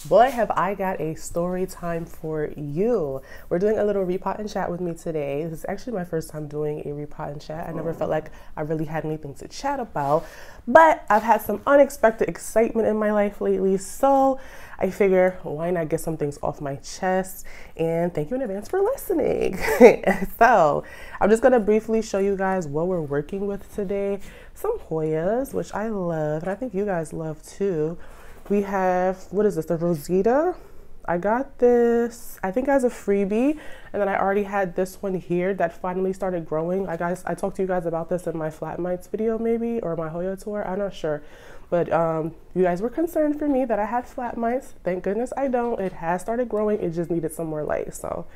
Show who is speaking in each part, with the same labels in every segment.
Speaker 1: Boy, have I got a story time for you. We're doing a little repot and chat with me today. This is actually my first time doing a repot and chat. I never felt like I really had anything to chat about, but I've had some unexpected excitement in my life lately, so I figure why not get some things off my chest, and thank you in advance for listening. So I'm just gonna briefly show you guys what we're working with today. Some Hoyas, which I love, and I think you guys love too. We have, what is this, the Rosita? I got this, I think as a freebie, and then I already had this one here that finally started growing. I talked to you guys about this in my flat mites video maybe, or my Hoya tour, I'm not sure. But you guys were concerned for me that I had flat mites. Thank goodness I don't. It has started growing, it just needed some more light. So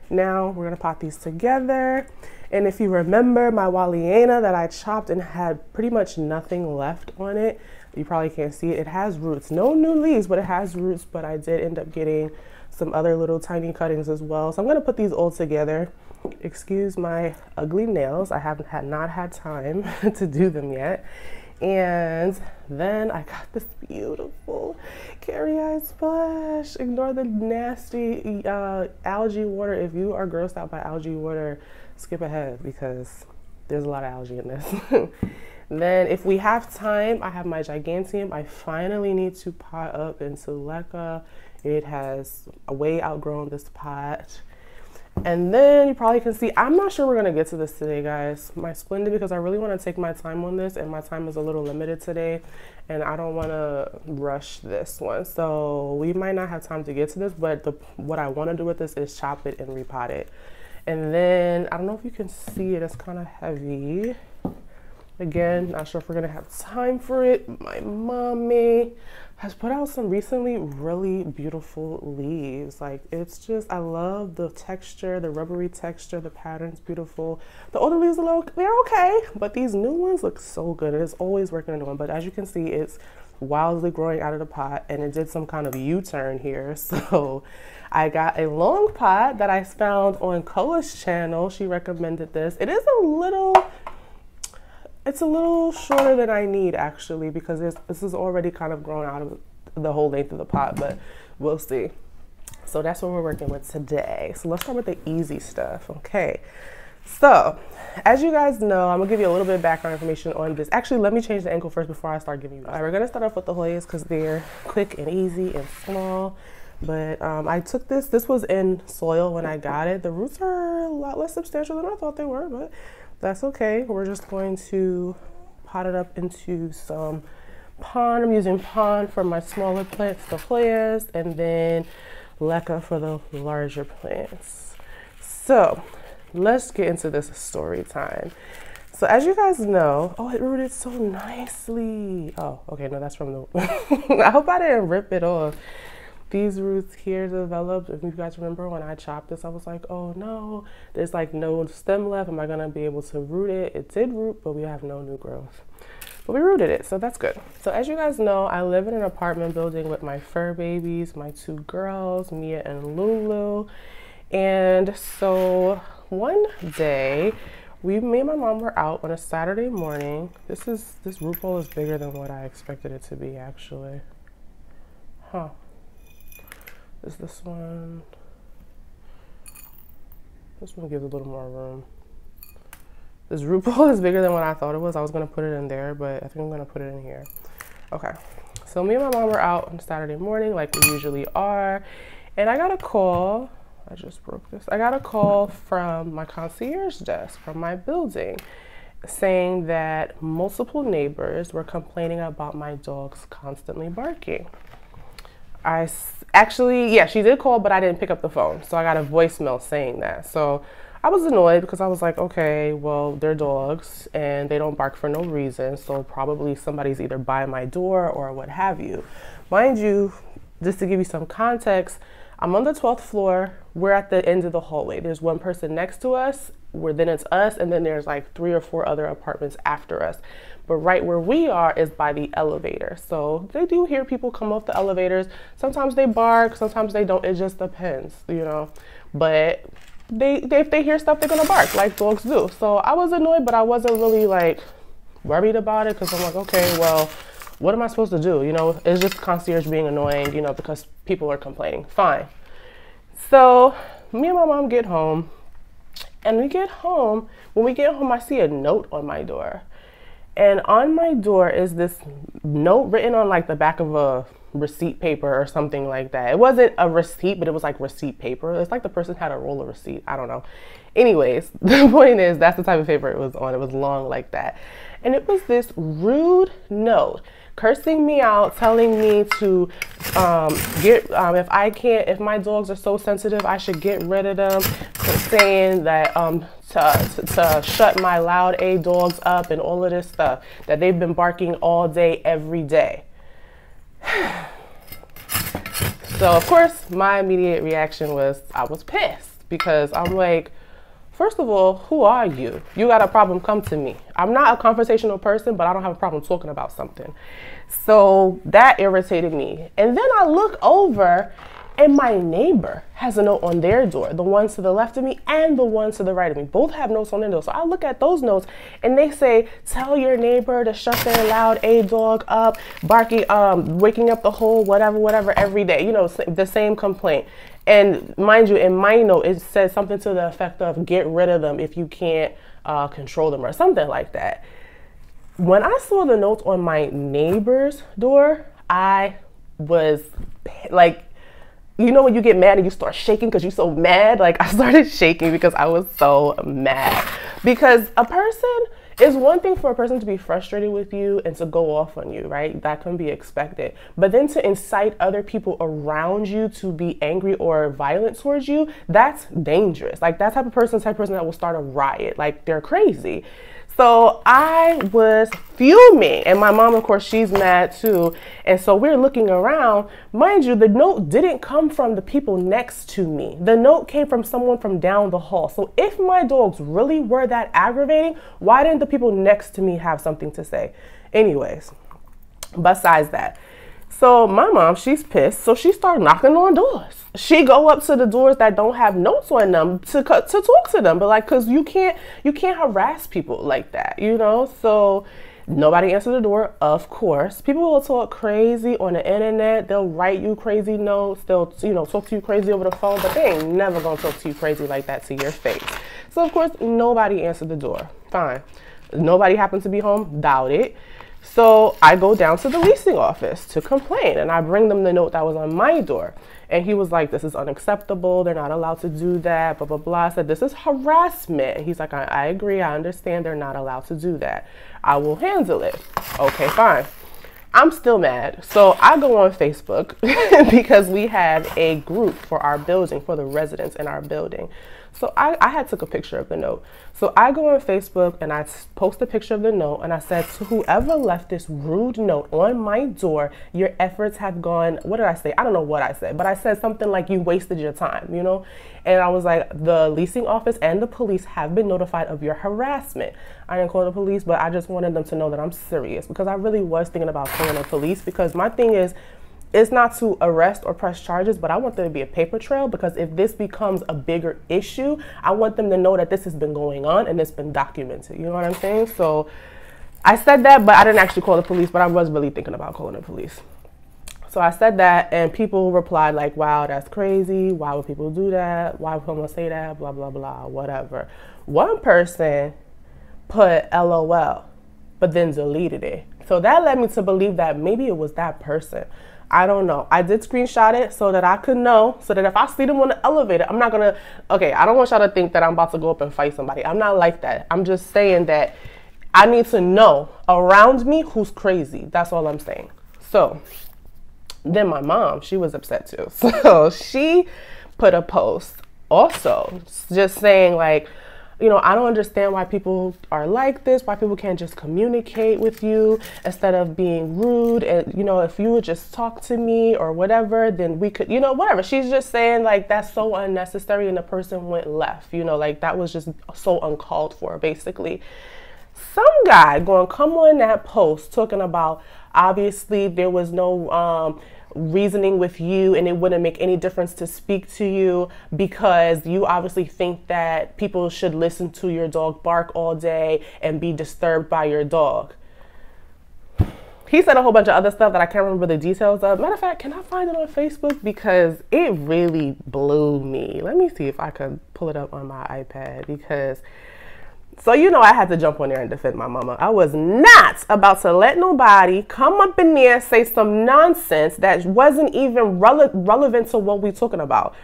Speaker 1: now we're gonna pot these together. And if you remember my Walliana that I chopped and had pretty much nothing left on it, you probably can't see it. It has roots, no new leaves, but it has roots. But I did end up getting some other little tiny cuttings as well. So I'm gonna put these all together. Excuse my ugly nails. I not had time to do them yet. And then I got this beautiful Carry Eye Splash. Ignore the nasty algae water. If you are grossed out by algae water, skip ahead because there's a lot of algae in this. Then if we have time, I have my giganteum. I finally need to pot up into leca. It has way outgrown this pot. And then you probably can see, I'm not sure we're gonna get to this today, guys. My Splendid, because I really wanna take my time on this, and my time is a little limited today, and I don't wanna rush this one. So we might not have time to get to this, but what I wanna do with this is chop it and repot it. And then, I don't know if you can see it, it's kind of heavy. Again, not sure if we're gonna have time for it. My mommy has put out some recently really beautiful leaves. Like, it's just, I love the texture, the rubbery texture, the pattern's beautiful. The older leaves they're okay, but these new ones look so good. It is always working on the one, but as you can see, it's wildly growing out of the pot, and it did some kind of U-turn here. So I got a long pot that I found on Koa's channel. She recommended this. It is it's a little shorter than I need, actually, because this is already kind of grown out of the whole length of the pot, but we'll see. So that's what we're working with today. So let's start with the easy stuff, okay? So, as you guys know, I'm gonna give you a little bit of background information on this. Actually, let me change the angle first before I start giving you. All right, we're gonna start off with the Hoyas because they're quick and easy and small. But I took this was in soil when I got it. The roots are a lot less substantial than I thought they were, but that's okay. We're just going to pot it up into some pond. I'm using pond for my smaller plants, the Hoyas, and then leca for the larger plants. So let's get into this story time. So as you guys know, oh, it rooted so nicely. Oh, okay, no, that's from the, I hope I didn't rip it off. These roots here developed. If you guys remember when I chopped this, I was like, oh no, there's like no stem left. Am I gonna be able to root it? It did root, but we have no new growth. But we rooted it, so that's good. So as you guys know, I live in an apartment building with my fur babies, my two girls, Mia and Lulu. And so one day, me and my mom were out on a Saturday morning. This root ball is bigger than what I expected it to be, actually. Huh. Is this one? This one gives a little more room. This root ball is bigger than what I thought it was. I was gonna put it in there, but I think I'm gonna put it in here. Okay, so me and my mom were out on Saturday morning like we usually are, and I got a call. I just broke this. I got a call from my concierge desk from my building saying that multiple neighbors were complaining about my dogs constantly barking. Yeah, she did call, but I didn't pick up the phone. So I got a voicemail saying that. So I was annoyed because I was like, okay, well, they're dogs and they don't bark for no reason. So probably somebody's either by my door or what have you. Mind you, just to give you some context, I'm on the 12th floor. We're at the end of the hallway. There's one person next to us, then it's us, and then there's like 3 or 4 other apartments after us. But right where we are is by the elevator. So they do hear people come off the elevators. Sometimes they bark, sometimes they don't. It just depends, you know. But if they hear stuff, they're gonna bark like dogs do. So I was annoyed, but I wasn't really like worried about it because I'm like, okay, well, what am I supposed to do? You know, it's just concierge being annoying, you know, because people are complaining. Fine. So me and my mom get home, and when we get home, I see a note on my door. And on my door is this note written on like the back of a receipt paper or something like that. It wasn't a receipt, but it was like receipt paper. It's like the person had a roll of receipt. I don't know. Anyways, the point is that's the type of paper it was on. It was long like that. And it was this rude note cursing me out, telling me to if my dogs are so sensitive, I should get rid of them, saying that to shut my loud A dogs up and all of this stuff, that they've been barking all day, every day. So of course, my immediate reaction was I was pissed, because I'm like, first of all, who are you? You got a problem, come to me. I'm not a conversational person, but I don't have a problem talking about something. So that irritated me. And then I look over and my neighbor has a note on their door, the ones to the left of me and the ones to the right of me. Both have notes on their door. So I look at those notes and they say, tell your neighbor to shut their loud A dog up, barking, waking up the whole whatever every day. You know, the same complaint. And mind you, in my note, it says something to the effect of get rid of them if you can't control them or something like that. When I saw the notes on my neighbor's door, I was like, you know when you get mad and you start shaking because you're so mad? Like, I started shaking because I was so mad. Because it's one thing for a person to be frustrated with you and to go off on you, right? That can be expected. But then to incite other people around you to be angry or violent towards you, that's dangerous. Like, that type of person that will start a riot. Like, they're crazy. So I was fuming, and my mom, of course, she's mad too. And so we're looking around. Mind you, the note didn't come from the people next to me. The note came from someone from down the hall. So if my dogs really were that aggravating, why didn't the people next to me have something to say? Anyways, besides that. So my mom, she's pissed. So she started knocking on doors. She go up to the doors that don't have notes on them to talk to them. But like, cause you can't harass people like that, you know? So nobody answered the door, of course. People will talk crazy on the internet. They'll write you crazy notes. They'll, you know, talk to you crazy over the phone, but they ain't never gonna talk to you crazy like that to your face. So of course, nobody answered the door. Fine. Nobody happened to be home? Doubt it. So I go down to the leasing office to complain, and I bring them the note that was on my door. And he was like, this is unacceptable. They're not allowed to do that, blah, blah, blah. I said, this is harassment. He's like, I agree. I understand they're not allowed to do that. I will handle it. Okay, fine. I'm still mad. So I go on Facebook because we had a group for our building, for the residents in our building. So I had took a picture of the note. So I go on Facebook and I post a picture of the note, and I said, to whoever left this rude note on my door, your efforts have gone, what did I say? I don't know what I said, but I said something like, you wasted your time, you know? And I was like, the leasing office and the police have been notified of your harassment. I didn't call the police, but I just wanted them to know that I'm serious, because I really was thinking about calling the police, because my thing is, it's not to arrest or press charges, but I want there to be a paper trail, because if this becomes a bigger issue, I want them to know that this has been going on and it's been documented. You know what I'm saying? So I said that, but I didn't actually call the police, but I was really thinking about calling the police. So I said that, and people replied like, wow, that's crazy. Why would people do that? Why would someone say that? Blah, blah, blah, whatever. One person put LOL, but then deleted it. So that led me to believe that maybe it was that person. I don't know. I did screenshot it so that I could know, so that if I see them on the elevator, I'm not gonna, okay, I don't want y'all to think that I'm about to go up and fight somebody. I'm not like that. I'm just saying that I need to know around me who's crazy. That's all I'm saying. So then my mom, she was upset too. So she put a post also just saying like, you know, I don't understand why people are like this, why people can't just communicate with you instead of being rude. And, you know, if you would just talk to me or whatever, then we could, you know, whatever. She's just saying like, that's so unnecessary. And the person went left, you know, like that was just so uncalled for, basically. Some guy going to come on that post talking about, obviously there was no, reasoning with you, and it wouldn't make any difference to speak to you because you obviously think that people should listen to your dog bark all day and be disturbed by your dog. he said a whole bunch of other stuff that I can't remember the details of. Matter of fact, can I find it on Facebook? Because it really blew me. Let me see if I could pull it up on my iPad, because, so you know, I had to jump on there and defend my mama. I was not about to let nobody come up in there and say some nonsense that wasn't even relevant to what we're talking about.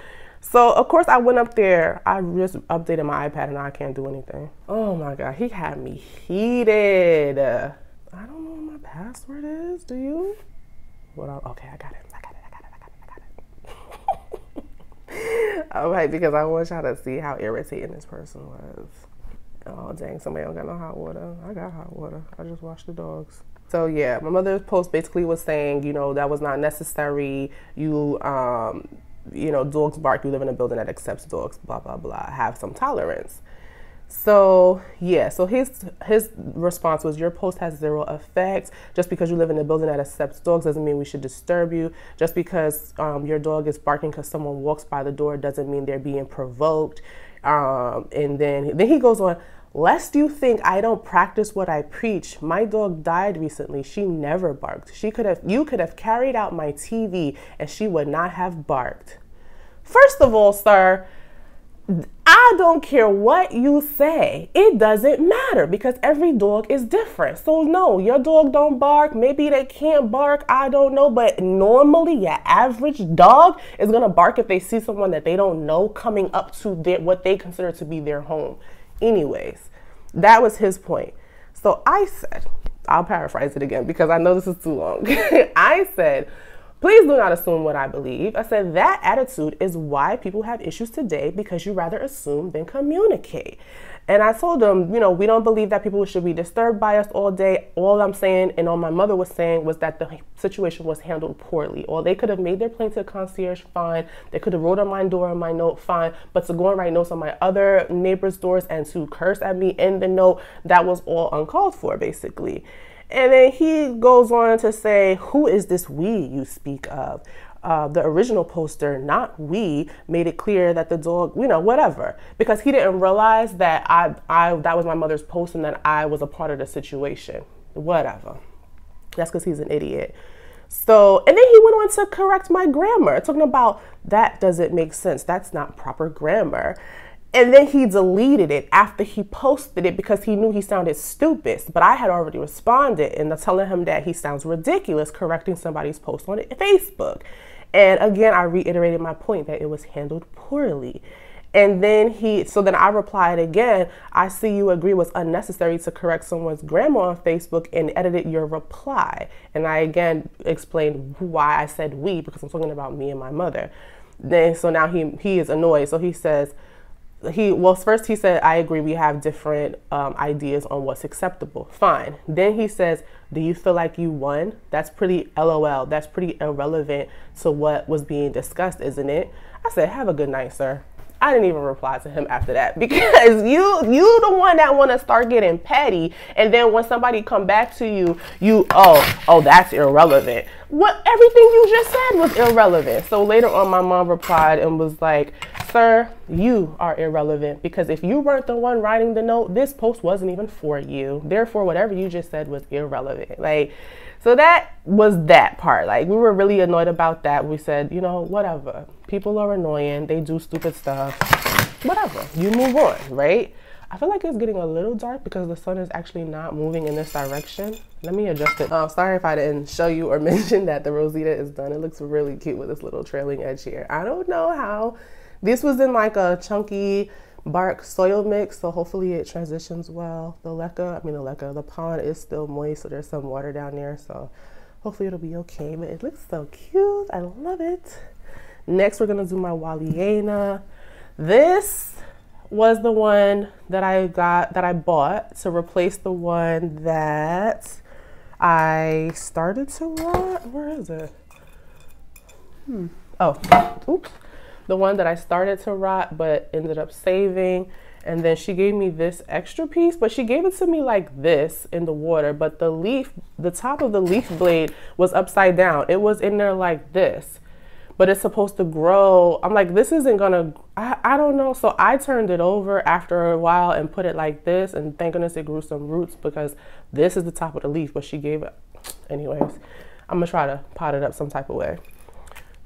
Speaker 1: So, of course, I went up there. I just updated my iPad and I can't do anything. Oh, my God. He had me heated. I don't know what my password is. Do you? Okay, I got it. All right, because I want y'all to see how irritating this person was. Oh, dang. Somebody don't got no hot water. I got hot water. I just washed the dogs. So, yeah, my mother's post basically was saying, you know, that was not necessary. You know, dogs bark, you live in a building that accepts dogs, blah, blah, blah, have some tolerance. So, yeah, so his response was, your post has zero effect. Just because you live in a building that accepts dogs doesn't mean we should disturb you. Just because your dog is barking because someone walks by the door doesn't mean they're being provoked. And then he goes on, lest you think I don't practice what I preach, my dog died recently. She never barked. You could have carried out my TV and she would not have barked. First of all, sir, I don't care what you say. It doesn't matter because every dog is different. So no, your dog don't bark. Maybe they can't bark. I don't know. But normally your average dog is going to bark if they see someone that they don't know coming up to what they consider to be their home. Anyways, that was his point. So I said, I'll paraphrase it again because I know this is too long. I said, please do not assume what I believe. I said that attitude is why people have issues today, because you rather assume than communicate. And I told them, you know, we don't believe that people should be disturbed by us all day. All I'm saying, and all my mother was saying, was that the situation was handled poorly. Or they could have made their plaint to the concierge, fine. They could have wrote on my door on my note, fine. But to go and write notes on my other neighbors' doors and to curse at me in the note, that was all uncalled for, basically. And then he goes on to say, who is this we you speak of? The original poster, not we, made it clear that the dog, you know, whatever, because he didn't realize that that was my mother's post and that I was a part of the situation. Whatever. That's because he's an idiot. So, and then he went on to correct my grammar, talking about that doesn't make sense. That's not proper grammar. And then he deleted it after he posted it because he knew he sounded stupid. But I had already responded and telling him that he sounds ridiculous correcting somebody's post on Facebook. And again, I reiterated my point that it was handled poorly. And then so then I replied again, I see you agree was unnecessary to correct someone's grammar on Facebook, and edited your reply. And I again explained why I said we, because I'm talking about me and my mother. Then so now he is annoyed. So he says, first he said, I agree, we have different ideas on what's acceptable. Fine. Then he says, do you feel like you won? That's pretty LOL. That's pretty irrelevant to what was being discussed, isn't it? I said, have a good night, sir. I didn't even reply to him after that because you the one that want to start getting petty, and then when somebody come back to you oh that's irrelevant. What everything you just said was irrelevant. So later on, my mom replied and was like, sir, you are irrelevant because if you weren't the one writing the note, this post wasn't even for you. Therefore, whatever you just said was irrelevant. Like, so that was that part. Like, we were really annoyed about that. We said, you know, whatever. People are annoying. They do stupid stuff. Whatever. You move on, right? I feel like it's getting a little dark because the sun is actually not moving in this direction. Let me adjust it. Oh, sorry if I didn't show you or mention that the Rosita is done. It looks really cute with this little trailing edge here. I don't know how. This was in like a chunky bark soil mix, so hopefully it transitions well. The pond is still moist, so there's some water down there, so hopefully it'll be okay. But it looks so cute. I love it. Next, we're gonna do my Walliana. This was the one that I bought to replace the one that I started to rot. Where is it? Oh, oops. The one that I started to rot but ended up saving. And then she gave me this extra piece, but she gave it to me like this in the water, but the top of the leaf blade was upside down. It was in there like this, but it's supposed to grow. I'm like, this isn't gonna, I don't know. So I turned it over after a while and put it like this, and thank goodness it grew some roots because this is the top of the leaf, but she gave it, anyways, I'm gonna try to pot it up some type of way.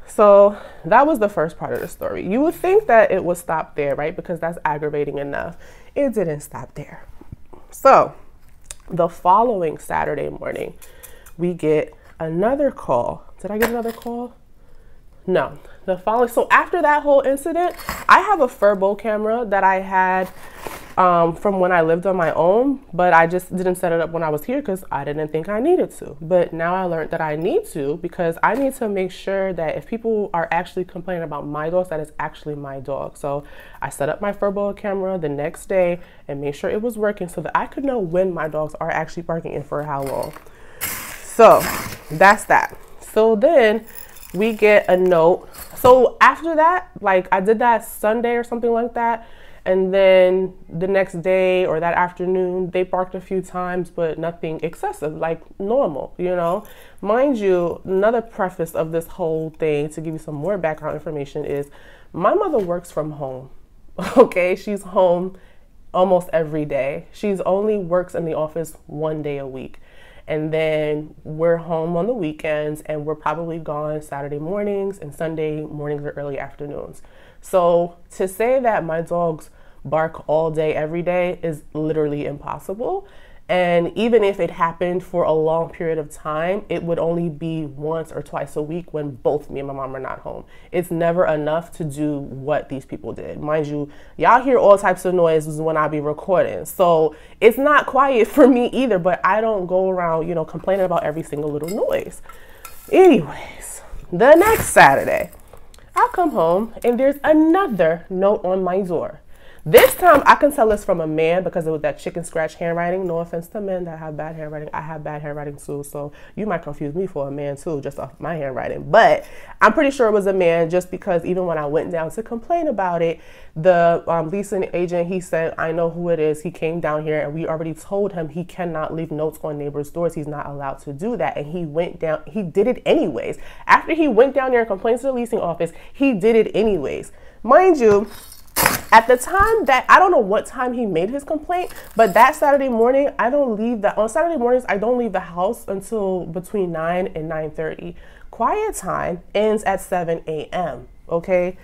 Speaker 1: So that was the first part of the story. You would think that it would stop there, right? Because that's aggravating enough. It didn't stop there. So the following Saturday morning, we get another call. Did I get another call? No. So after that whole incident, I have a Furbo camera that I had from when I lived on my own, but I just didn't set it up when I was here because I didn't think I needed to. But now I learned that I need to, because I need to make sure that if people are actually complaining about my dogs, that it's actually my dog. So I set up my Furbo camera the next day and made sure it was working so that I could know when my dogs are actually barking and for how long. So that's that. So then we get a note. So after that, like I did that Sunday or something like that. And then the next day or that afternoon, they barked a few times, but nothing excessive, like normal, you know? Mind you, another preface of this whole thing, to give you some more background information, is my mother works from home, okay? She's home almost every day. She's only works in the office 1 day a week. And then we're home on the weekends, and we're probably gone Saturday mornings and Sunday mornings or early afternoons. So to say that my dogs bark all day, every day is literally impossible. And even if it happened for a long period of time, it would only be once or twice a week when both me and my mom are not home. It's never enough to do what these people did. Mind you, y'all hear all types of noises when I be recording. So it's not quiet for me either, but I don't go around, you know, complaining about every single little noise. Anyways, the next Saturday, I come home and there's another note on my door. This time I can tell it's from a man because it was that chicken scratch handwriting. No offense to men that have bad handwriting. I have bad handwriting too, so you might confuse me for a man too, just off my handwriting. But I'm pretty sure it was a man, just because even when I went down to complain about it, the leasing agent, he said, I know who it is. He came down here and we already told him he cannot leave notes on neighbors' doors. He's not allowed to do that. And he went down, he did it anyways. After he went down there and complained to the leasing office, he did it anyways. Mind you, at the time that, I don't know what time he made his complaint, but that Saturday morning, on Saturday mornings, I don't leave the house until between 9 and 9:30. Quiet time ends at 7 a.m., okay?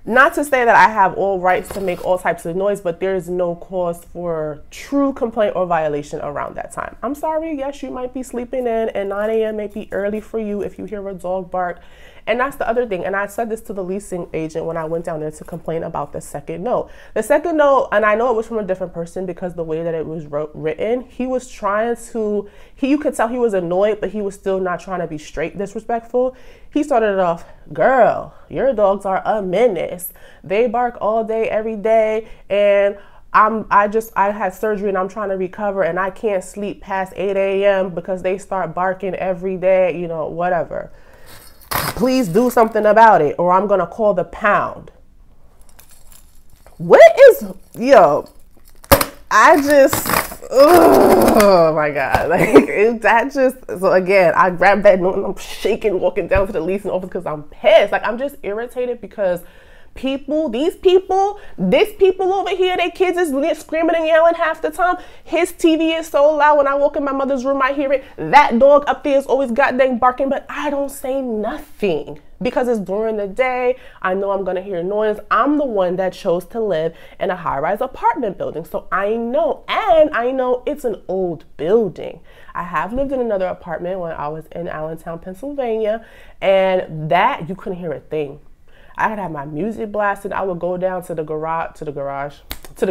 Speaker 1: Not to say that I have all rights to make all types of noise, but there is no cause for true complaint or violation around that time. I'm sorry, yes, you might be sleeping in, and 9 a.m. may be early for you if you hear a dog bark. And that's the other thing. And I said this to the leasing agent when I went down there to complain about the second note. The second note, and I know it was from a different person because the way that it was written, he was trying to, you could tell he was annoyed, but he was still not trying to be straight disrespectful. He started it off, girl, your dogs are a menace. They bark all day, every day. And I had surgery and I'm trying to recover and I can't sleep past 8 a.m. because they start barking every day, you know, whatever. Please do something about it or I'm going to call the pound. What is, yo, oh my God. So again, I grabbed that note and I'm shaking walking down to the leasing office because I'm pissed. Like, I'm just irritated because these people over here, their kids is screaming and yelling half the time. His TV is so loud. When I walk in my mother's room, I hear it. That dog up there is always goddamn barking, but I don't say nothing because it's during the day. I know I'm going to hear noise. I'm the one that chose to live in a high-rise apartment building. So I know, and I know it's an old building. I have lived in another apartment when I was in Allentown, Pennsylvania, and that you couldn't hear a thing. I had had my music blasted. I would go down to the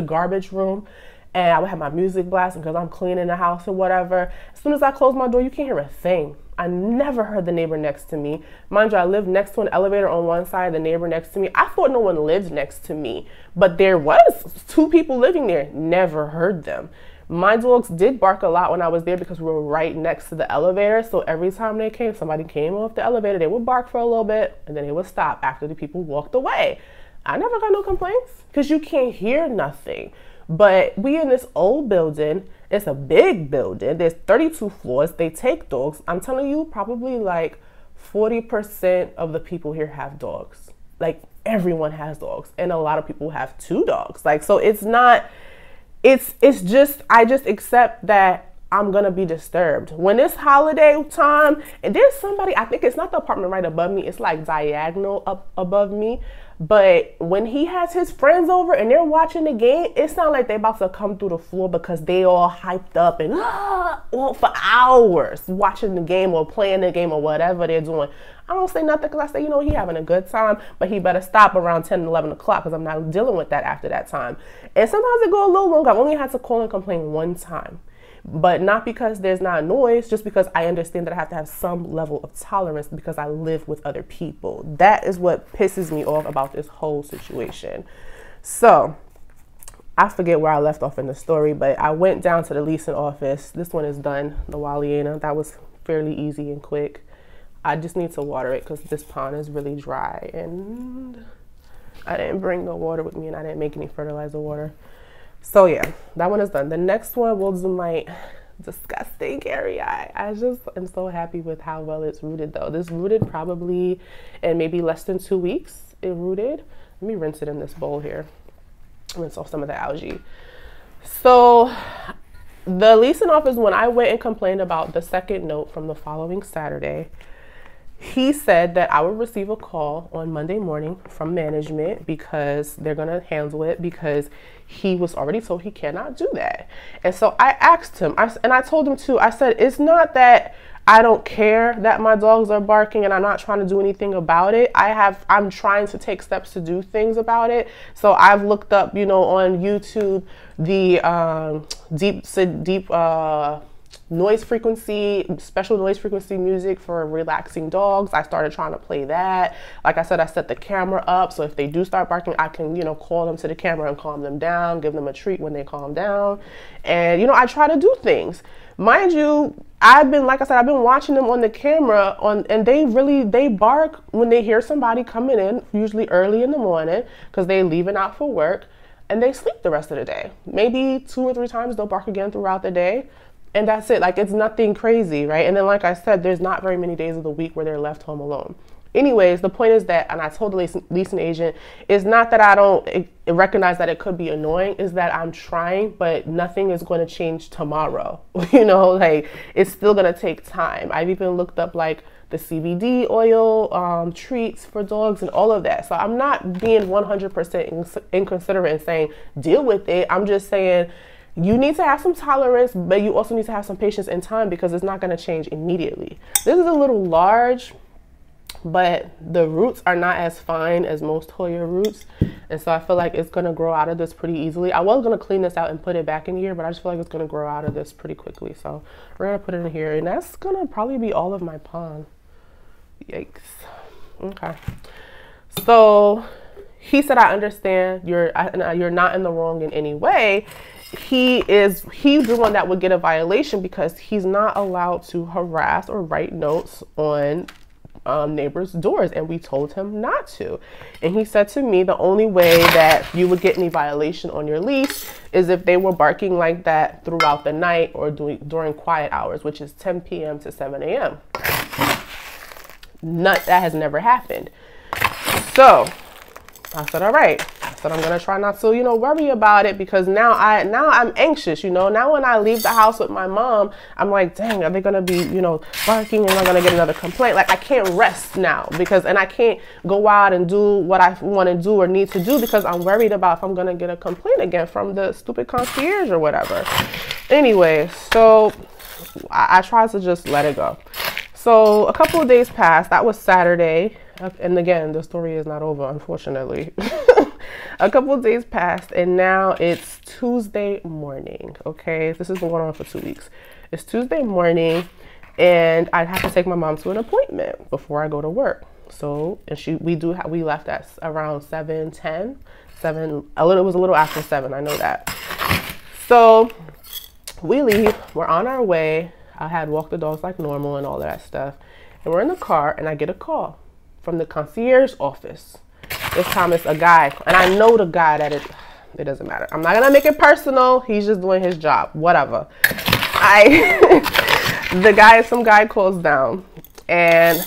Speaker 1: garbage room, and I would have my music blasting because I'm cleaning the house or whatever. As soon as I close my door, you can't hear a thing. I never heard the neighbor next to me. Mind you, I lived next to an elevator on one side, the neighbor next to me. I thought no one lived next to me, but there was 2 people living there. Never heard them. My dogs did bark a lot when I was there because we were right next to the elevator. So every time somebody came off the elevator, they would bark for a little bit and then they would stop after the people walked away. I never got no complaints because you can't hear nothing. But we in this old building, it's a big building. There's 32 floors. They take dogs. I'm telling you, probably like 40% of the people here have dogs. Like, everyone has dogs. And a lot of people have 2 dogs. Like, so it's not... It's just, I just accept that I'm gonna be disturbed. When it's holiday time and there's somebody, I think it's not the apartment right above me, it's like diagonal up above me. But when he has his friends over and they're watching the game, it sounds like they about to come through the floor because they all hyped up and well, for hours watching the game or playing the game or whatever they're doing. I don't say nothing because I say, you know, he having a good time, but he better stop around 10, 11 o'clock because I'm not dealing with that after that time. And sometimes it go a little longer. I've only had to call and complain one time. But not because there's not noise, just because I understand that I have to have some level of tolerance because I live with other people. That is what pisses me off about this whole situation. So I forget where I left off in the story, but I went down to the leasing office. This one is done, the Waliana. That was fairly easy and quick. I just need to water it because this pond is really dry and I didn't bring no water with me and I didn't make any fertilizer water. So yeah, that one is done. The next one will do my disgusting carry eye. I just am so happy with how well it's rooted though. This rooted probably in maybe less than 2 weeks. It rooted. Let me rinse it in this bowl here. Rinse off some of the algae. So the leasing office, when I went and complained about the second note from the following Saturday, he said that I would receive a call on Monday morning from management because they're going to handle it because he was already told he cannot do that. And so I asked him, and I told him too, I said, it's not that I don't care that my dogs are barking and I'm not trying to do anything about it. I'm trying to take steps to do things about it. So I've looked up, you know, on YouTube, the deep noise frequency, special noise frequency music for relaxing dogs. I started trying to play that. Like I said, I set the camera up so if they do start barking, I can, you know, call them to the camera and calm them down, give them a treat when they calm down. And, you know, I try to do things. Mind you, like I said, I've been watching them on the camera and they bark when they hear somebody coming in, usually early in the morning because they're leaving out for work, and they sleep the rest of the day. Maybe 2 or 3 times they'll bark again throughout the day. And that's it. Like, it's nothing crazy, right? And then, like I said, there's not very many days of the week where they're left home alone. Anyways, the point is that, and I told the leasing agent, it's not that I don't recognize that it could be annoying, is that I'm trying, but nothing is going to change tomorrow. You know, like, it's still going to take time. I've even looked up, like, the CBD oil treats for dogs and all of that. So I'm not being 100% inconsiderate and saying, deal with it. I'm just saying, you need to have some tolerance, but you also need to have some patience and time because it's not going to change immediately. This is a little large, but the roots are not as fine as most Hoya roots. And so I feel like it's going to grow out of this pretty easily. I was going to clean this out and put it back in here, but I just feel like it's going to grow out of this pretty quickly. So we're going to put it in here, and that's going to probably be all of my pond. Yikes. Okay. So he said, I understand you're not in the wrong in any way. He's the one that would get a violation because he's not allowed to harass or write notes on neighbors' doors, and we told him not to. And he said to me, the only way that you would get any violation on your lease is if they were barking like that throughout the night or during quiet hours, which is 10 p.m. to 7 a.m. That has never happened. So I said, all right. I said, I'm going to try not to, you know, worry about it because now I'm anxious, you know. Now when I leave the house with my mom, I'm like, dang, are they going to be, you know, barking and I'm going to get another complaint? Like, I can't rest now and I can't go out and do what I want to do or need to do because I'm worried about if I'm going to get a complaint again from the stupid concierge or whatever. Anyway, so I tried to just let it go. So a couple of days passed. That was Saturday. And again, the story is not over, unfortunately. A couple of days passed, and now it's Tuesday morning, okay? This has been going on for 2 weeks. It's Tuesday morning, and I have to take my mom to an appointment before I go to work. So, and we left at around 7:10, it was a little after 7, I know that. So we leave, we're on our way. I had walked the dogs like normal and all of that stuff. And we're in the car, and I get a call from the concierge office. This time it's a guy, and I know the guy that it doesn't matter. I'm not gonna make it personal. He's just doing his job, whatever. Some guy calls down and,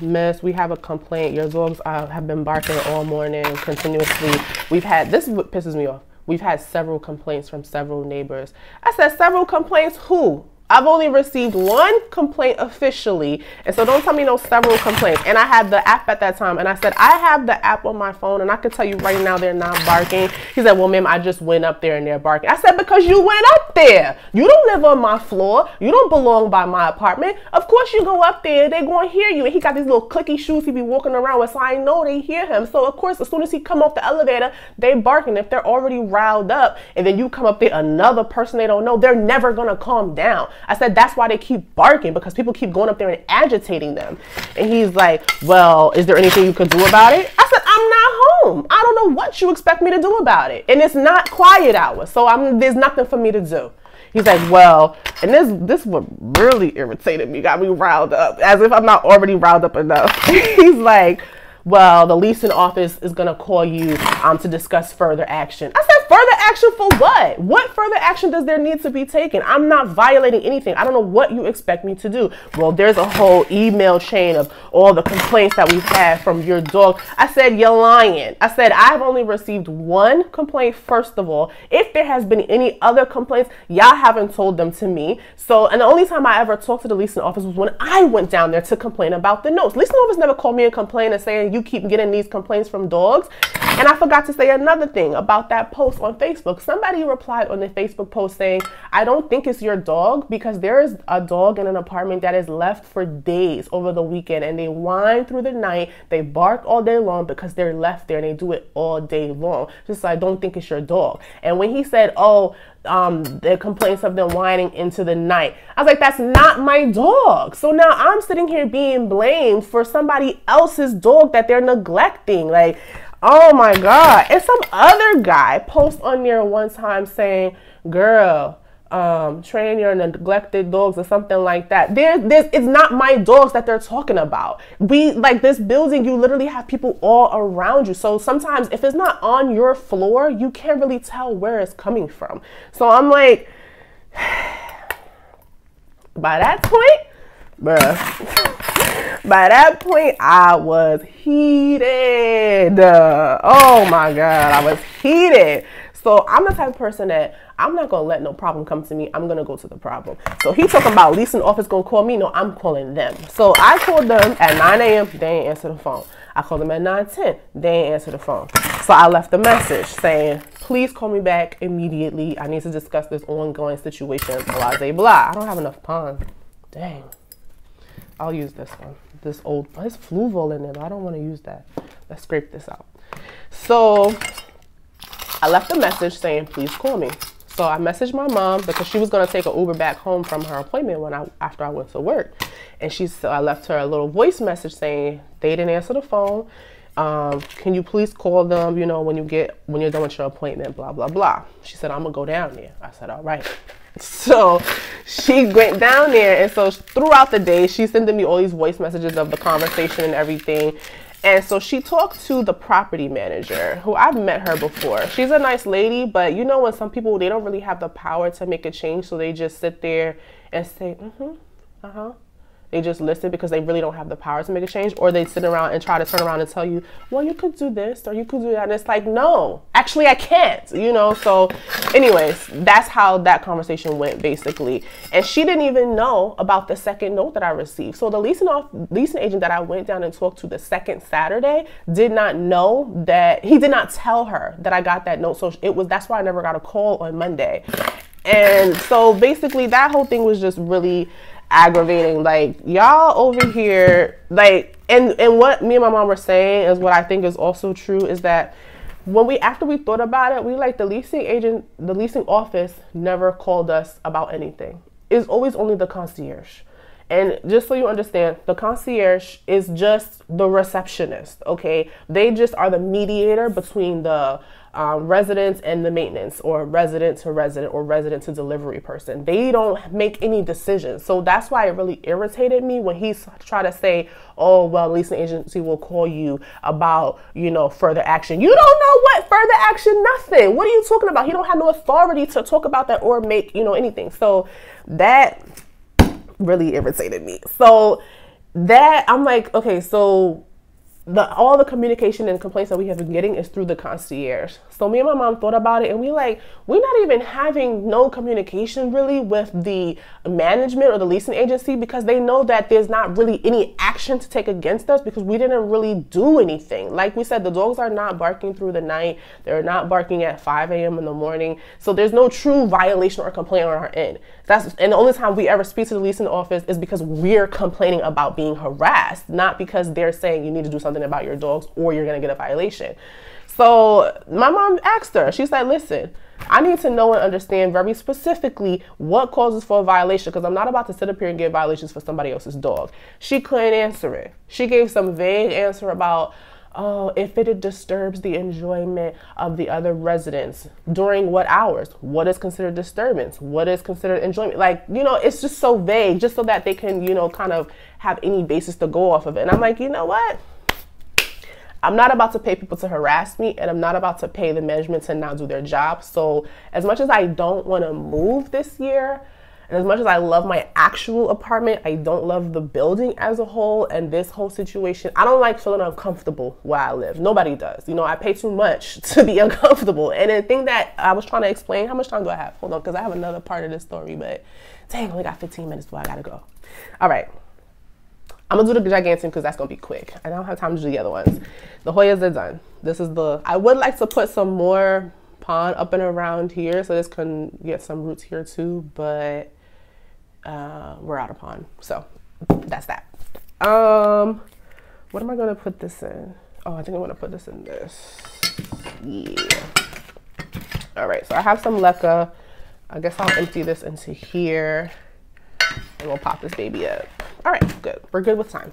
Speaker 1: miss, we have a complaint. Your dogs have been barking all morning continuously. This is what pisses me off. we've had several complaints from several neighbors. I said, several complaints? Who? I've only received one complaint officially, and so don't tell me no several complaints. And I had the app at that time, and I said, I have the app on my phone, and I can tell you right now they're not barking. He said, well, ma'am, I just went up there and they're barking. I said, because you went up there. You don't live on my floor. You don't belong by my apartment. Of course you go up there, they're going to hear you. And he got these little clicky shoes he be walking around with, so I know they hear him. So, of course, as soon as he come off the elevator, they barking. If they're already riled up, and then you come up there, another person they don't know, they're never going to calm down. I said, that's why they keep barking, because people keep going up there and agitating them. And he's like, well, is there anything you could do about it? I said, I'm not home. I don't know what you expect me to do about it. And it's not quiet hours, so there's nothing for me to do. He's like, well, and this what really irritated me, got me riled up, as if I'm not already riled up enough. He's like, well, the leasing office is going to call you to discuss further action. I said, further action for what? What further action does there need to be taken? I'm not violating anything. I don't know what you expect me to do. Well, there's a whole email chain of all the complaints that we've had from your dog. I said, you're lying. I said, I've only received one complaint, first of all. If there has been any other complaints, y'all haven't told them to me. So, and the only time I ever talked to the leasing office was when I went down there to complain about the notes. Leasing office never called me and complained and saying, you keep getting these complaints from dogs. And I forgot to say another thing about that post on Facebook. Somebody replied on the Facebook post saying, I don't think it's your dog, because there is a dog in an apartment that is left for days over the weekend, and they whine through the night. They bark all day long because they're left there, and they do it all day long. Just so I don't think it's your dog. And when he said, oh, the complaints of them whining into the night, I was like, that's not my dog. So now I'm sitting here being blamed for somebody else's dog that they're neglecting. Like, oh my God. And some other guy post on there one time saying, girl, train your neglected dogs or something like that. It's not my dogs that they're talking about. Like this building, you literally have people all around you. So sometimes if it's not on your floor, you can't really tell where it's coming from. So I'm like, by that point, bruh, by that point, I was heated. Oh my God, I was heated. So I'm the type of person that I'm not going to let no problem come to me. I'm going to go to the problem. So he talking about leasing office going to call me. No, I'm calling them. So I called them at 9 a.m. They ain't answer the phone. I called them at 9:10. They ain't answer the phone. So I left a message saying, please call me back immediately. I need to discuss this ongoing situation. Blah, blah, blah. I don't have enough time. Dang. I'll use this one. This old, there's Fluval in it. I don't want to use that. Let's scrape this out. So I left a message saying, please call me. So I messaged my mom because she was going to take an Uber back home from her appointment after I went to work. And so I left her a little voice message saying they didn't answer the phone. Can you please call them, you know, when you're done with your appointment, blah, blah, blah. She said, I'm going to go down there. I said, all right. So she went down there. And so throughout the day, she's sending me all these voice messages of the conversation and everything. And so she talked to the property manager, who I've met her before. She's a nice lady, but you know when some people, they don't really have the power to make a change, so they just sit there and say, They just listen because they really don't have the power to make a change, or they sit around and try to turn around and tell you, well, you could do this or you could do that. And it's like, no, actually I can't, you know? So anyways, that's how that conversation went basically. And she didn't even know about the second note that I received. So the leasing agent that I went down and talked to the second Saturday did not know that, he did not tell her that I got that note. So that's why I never got a call on Monday. And so basically that whole thing was just really aggravating. Like, y'all over here, like, and what me and my mom were saying is what I think is also true, is that after we thought about it, we like the leasing office never called us about anything. It's always only the concierge. And just so you understand, the concierge is just the receptionist, okay? They just are the mediator between the residents and the maintenance, or resident to resident, or resident to delivery person. They don't make any decisions. So that's why it really irritated me when he tried to say, oh, well, leasing agency will call you about, you know, further action. You don't know what further action, nothing. What are you talking about? He don't have no authority to talk about that or make, you know, anything. So that really irritated me. So that, I'm like, okay, so all the communication and complaints that we have been getting is through the concierge. So me and my mom thought about it, and we're not even having no communication really with the management or the leasing agency, because they know that there's not really any action to take against us because we didn't really do anything. Like we said, the dogs are not barking through the night. They're not barking at 5 a.m. in the morning. So there's no true violation or complaint on our end. And the only time we ever speak to the leasing office is because we're complaining about being harassed, not because they're saying you need to do something about your dogs or you're going to get a violation. So my mom asked her, she said, listen, I need to know and understand very specifically what causes for a violation, because I'm not about to sit up here and get violations for somebody else's dog. She couldn't answer it. She gave some vague answer about, oh, if it disturbs the enjoyment of the other residents. During what hours? What is considered disturbance? What is considered enjoyment? Like, you know, it's just so vague, just so that they can, you know, kind of have any basis to go off of it. And I'm like, you know what? I'm not about to pay people to harass me, and I'm not about to pay the management to not do their job. So as much as I don't want to move this year, and as much as I love my actual apartment, I don't love the building as a whole and this whole situation. I don't like feeling uncomfortable where I live. Nobody does. You know, I pay too much to be uncomfortable. And the thing that I was trying to explain, how much time do I have? Hold on, because I have another part of this story, but dang, I only got 15 minutes before I gotta go. All right. I'm gonna do the giganteum because that's gonna be quick. I don't have time to do the other ones. The hoyas are done. I would like to put some more pond up and around here so this can get some roots here too, but we're out of pond. So that's that. What am I gonna put this in? Oh, I think I'm gonna put this in this. Yeah. All right, so I have some leca. I guess I'll empty this into here and we'll pop this baby up. All right, good. We're good with time.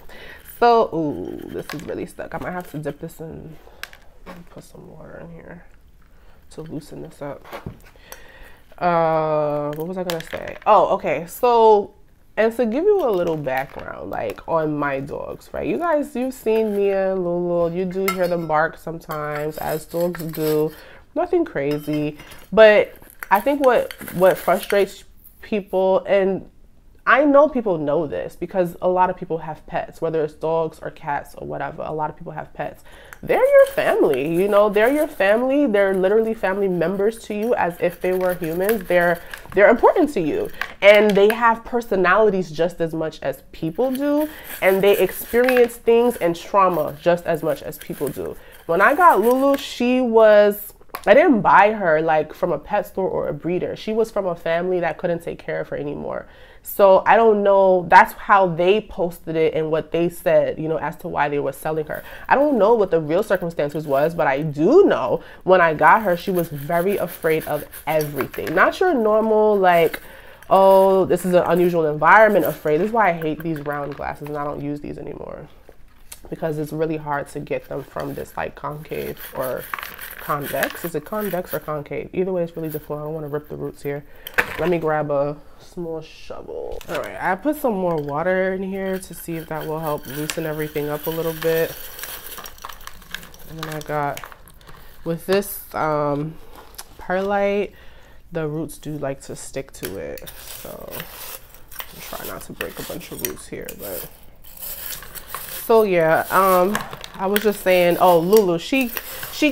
Speaker 1: So, ooh, this is really stuck. I might have to dip this in and put some water in here to loosen this up. What was I gonna say? Oh, okay. So, and to give you a little background, like on my dogs, right? You guys, you've seen Mia and Lulu. You do hear them bark sometimes, as dogs do. Nothing crazy, but I think what frustrates people, and I know people know this because a lot of people have pets, whether it's dogs or cats or whatever. A lot of people have pets. They're your family, you know, they're your family. They're literally family members to you, as if they were humans. They're important to you, and they have personalities just as much as people do, and they experience things and trauma just as much as people do. When I got Lulu, I didn't buy her like from a pet store or a breeder. She was from a family that couldn't take care of her anymore. So I don't know, that's how they posted it and what they said, you know, as to why they were selling her. I don't know what the real circumstances was, but I do know when I got her, she was very afraid of everything. Not your normal, like, oh, this is an unusual environment afraid. This is why I hate these round glasses and I don't use these anymore, because it's really hard to get them from this like concave or convex. Is it convex or concave? Either way, it's really difficult. I don't want to rip the roots here. Let me grab a small shovel. All right, I put some more water in here to see if that will help loosen everything up a little bit. And then I got, with this perlite, the roots do like to stick to it. So I'll try not to break a bunch of roots here, but. So yeah, I was just saying, oh, Lulu, she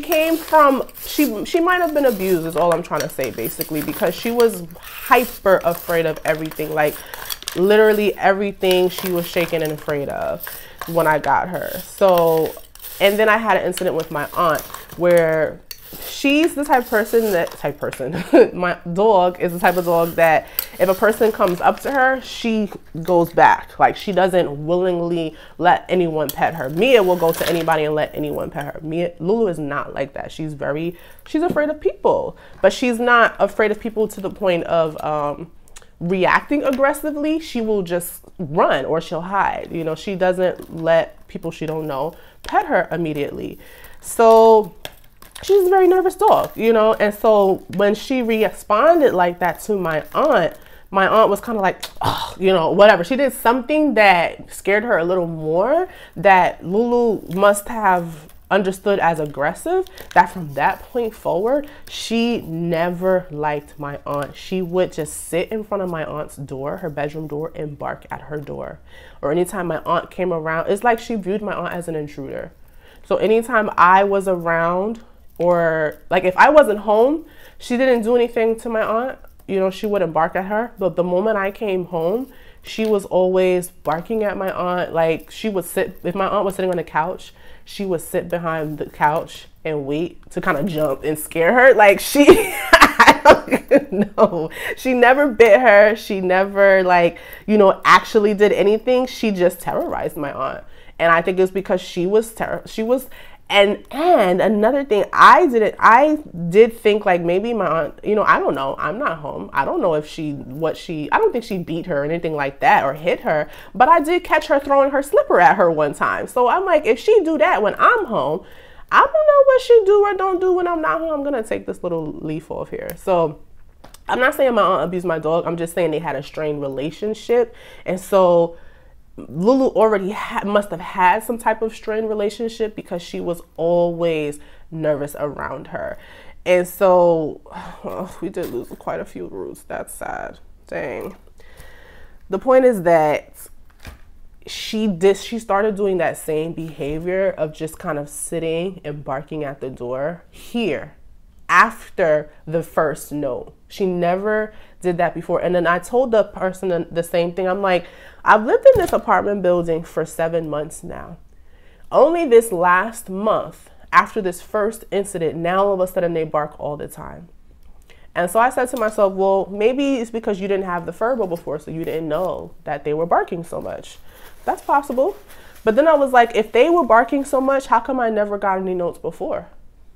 Speaker 1: came from, she might have been abused is all I'm trying to say, basically, because she was hyper afraid of everything, like literally everything she was shaken and afraid of when I got her. So, and then I had an incident with my aunt where she's the type of person, my dog is the type of dog that if a person comes up to her, she goes back. Like, she doesn't willingly let anyone pet her. Mia will go to anybody and let anyone pet her. Lulu is not like that. She's afraid of people, but she's not afraid of people to the point of reacting aggressively. She will just run or she'll hide. You know, she doesn't let people she don't know pet her immediately. So she's a very nervous dog, you know, and so when she responded like that to my aunt was kind of like, oh, you know, whatever. She did something that scared her a little more, that Lulu must have understood as aggressive, that from that point forward, she never liked my aunt. She would just sit in front of my aunt's door, her bedroom door, and bark at her door. Or anytime my aunt came around, it's like she viewed my aunt as an intruder. So anytime I was around, or like if I wasn't home, she didn't do anything to my aunt. You know, she wouldn't bark at her. But the moment I came home, she was always barking at my aunt. Like she would sit, if my aunt was sitting on the couch, she would sit behind the couch and wait to kind of jump and scare her. Like she, I don't know. She never bit her. She never like, you know, actually did anything. She just terrorized my aunt. And I think it's because she was and another thing, I did think like maybe my aunt, you know, I don't know, I'm not home. I don't know if I don't think she beat her or anything like that or hit her, but I did catch her throwing her slipper at her one time. So I'm like, if she do that when I'm home, I don't know what she do or don't do when I'm not home. I'm gonna take this little leaf off here. So I'm not saying my aunt abused my dog. I'm just saying they had a strained relationship. And so Lulu already must have had some type of strained relationship because she was always nervous around her. And so we did lose quite a few roots. That's sad. Dang. The point is that she started doing that same behavior of just kind of sitting and barking at the door here after the first note. She never did that before. And then I told the person the same thing. I'm like, I've lived in this apartment building for 7 months now. Only this last month, after this first incident, now all of a sudden they bark all the time. And so I said to myself, well, maybe it's because you didn't have the furbo before, so you didn't know that they were barking so much. That's possible. But then I was like, if they were barking so much, how come I never got any notes before?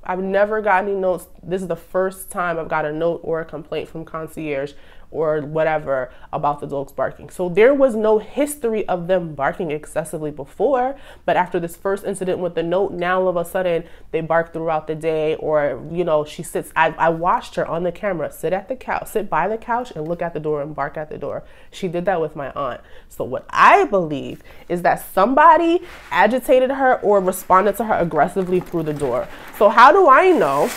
Speaker 1: I've never got any notes. This is the first time I've got a note or a complaint from concierge or whatever about the dogs barking. So there was no history of them barking excessively before, but after this first incident with the note, now all of a sudden they bark throughout the day, or, you know, she sits, I watched her on the camera, sit by the couch and look at the door and bark at the door. She did that with my aunt. So what I believe is that somebody agitated her or responded to her aggressively through the door. So how do I know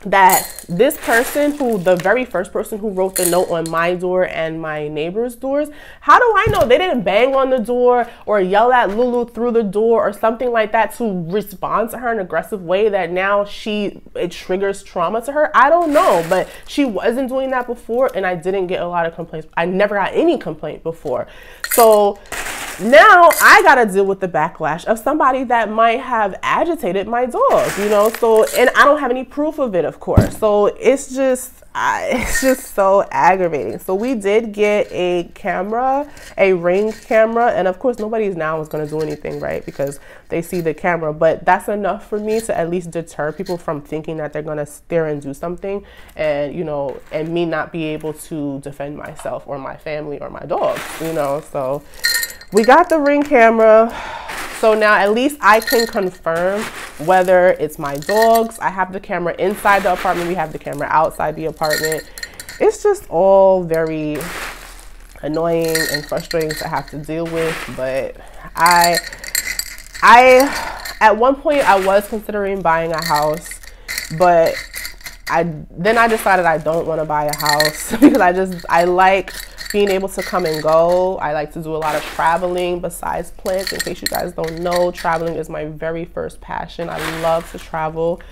Speaker 1: that this person, the very first person who wrote the note on my door and my neighbor's doors, how do I know they didn't bang on the door or yell at Lulu through the door or something like that to respond to her in an aggressive way that now it triggers trauma to her? I don't know, but she wasn't doing that before, and I didn't get a lot of complaints. I never got any complaint before. So now I gotta deal with the backlash of somebody that might have agitated my dog, you know? So, and I don't have any proof of it, of course. So it's just so aggravating. So we did get a camera, a Ring camera, and of course nobody's now is gonna do anything, right? Because they see the camera, but that's enough for me to at least deter people from thinking that they're gonna stare and do something, and, you know, and me not be able to defend myself or my family or my dog, you know? So we got the Ring camera. So now at least I can confirm whether it's my dogs. I have the camera inside the apartment. We have the camera outside the apartment. It's just all very annoying and frustrating to have to deal with. But I at one point I was considering buying a house, but then I decided I don't want to buy a house because I like being able to come and go. I like to do a lot of traveling besides plants. In case you guys don't know, traveling is my very first passion. I love to travel,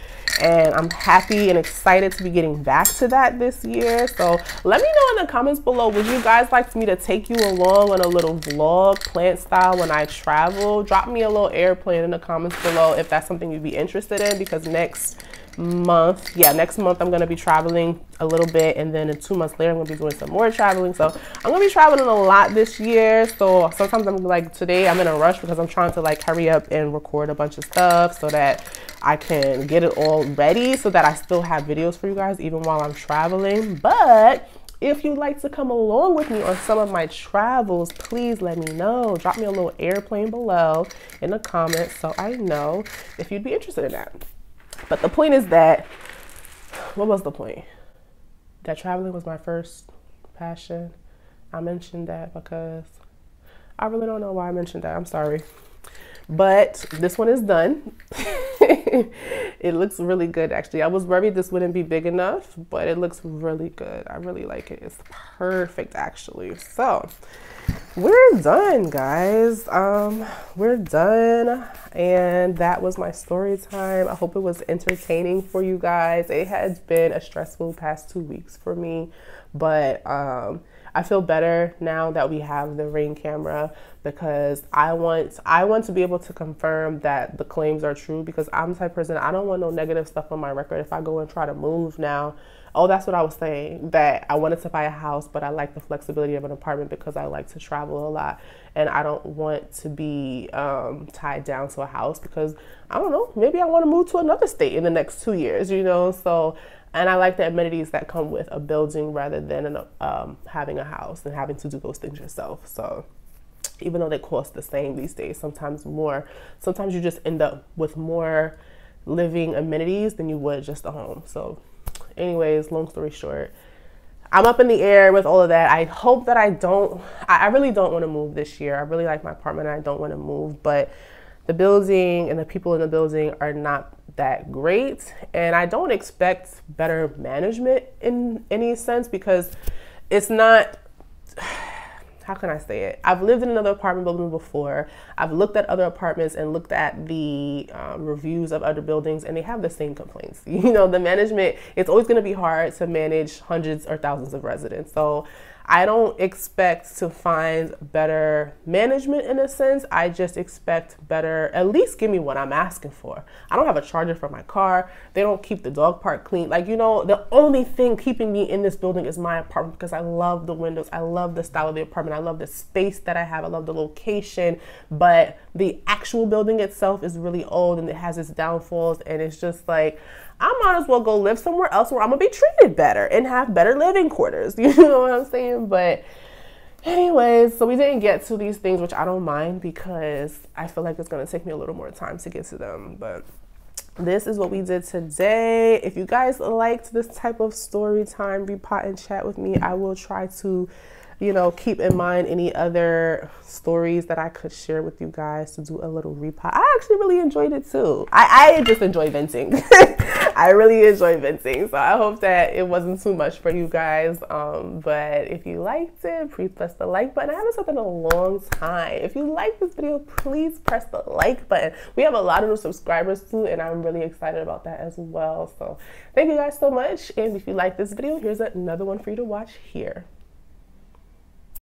Speaker 1: and I'm happy and excited to be getting back to that this year. So let me know in the comments below, would you guys like me to take you along on a little vlog, plant style, when I travel? Drop me a little airplane in the comments below if that's something you'd be interested in, because next month I'm gonna be traveling a little bit, and then in 2 months later I'm gonna be doing some more traveling. So I'm gonna be traveling a lot this year. So sometimes I'm like, today I'm in a rush because I'm trying to like hurry up and record a bunch of stuff so that I can get it all ready so that I still have videos for you guys even while I'm traveling. But if you'd like to come along with me on some of my travels, please let me know. Drop me a little airplane below in the comments so I know if you'd be interested in that. But the point is that, what was the point? That traveling was my first passion. I mentioned that because I really don't know why I mentioned that. I'm sorry. But this one is done. It looks really good, actually. I was worried this wouldn't be big enough, but it looks really good. I really like it. It's perfect, actually. So we're done, guys. We're done, and that was my story time. I hope it was entertaining for you guys. It has been a stressful past 2 weeks for me, but I feel better now that we have the Ring camera, because I want to be able to confirm that the claims are true, because I'm the type of person, I don't want no negative stuff on my record if I go and try to move now. Oh, that's what I was saying, that I wanted to buy a house, but I like the flexibility of an apartment because I like to travel a lot, and I don't want to be tied down to a house, because I don't know, maybe I want to move to another state in the next 2 years, you know. So, and I like the amenities that come with a building rather than having a house and having to do those things yourself. So even though they cost the same these days, sometimes more, sometimes you just end up with more living amenities than you would just a home. So anyways, long story short, I'm up in the air with all of that. I hope that I really don't want to move this year. I really like my apartment and I don't want to move, but the building and the people in the building are not that great. And I don't expect better management in any sense, because it's not, how can I say it? I've lived in another apartment building before. I've looked at other apartments and looked at the reviews of other buildings, and they have the same complaints. You know, the management, it's always going to be hard to manage hundreds or thousands of residents. So I don't expect to find better management in a sense. I just expect better, at least give me what I'm asking for. I don't have a charger for my car. They don't keep the dog park clean. Like, you know, the only thing keeping me in this building is my apartment, because I love the windows. I love the style of the apartment. I love the space that I have. I love the location, but the actual building itself is really old and it has its downfalls, and it's just like, I might as well go live somewhere else where I'm gonna be treated better and have better living quarters. You know what I'm saying? But anyways, so we didn't get to these things, which I don't mind, because I feel like it's gonna take me a little more time to get to them. But this is what we did today. If you guys liked this type of story time, repot and chat with me, I will try to, you know, keep in mind any other stories that I could share with you guys to do a little repot. I actually really enjoyed it too. I just enjoy venting. I really enjoy venting. So I hope that it wasn't too much for you guys. But if you liked it, please press the like button. I haven't said that in a long time. If you like this video, please press the like button. We have a lot of new subscribers too, and I'm really excited about that as well. So thank you guys so much. And if you like this video, here's another one for you to watch here.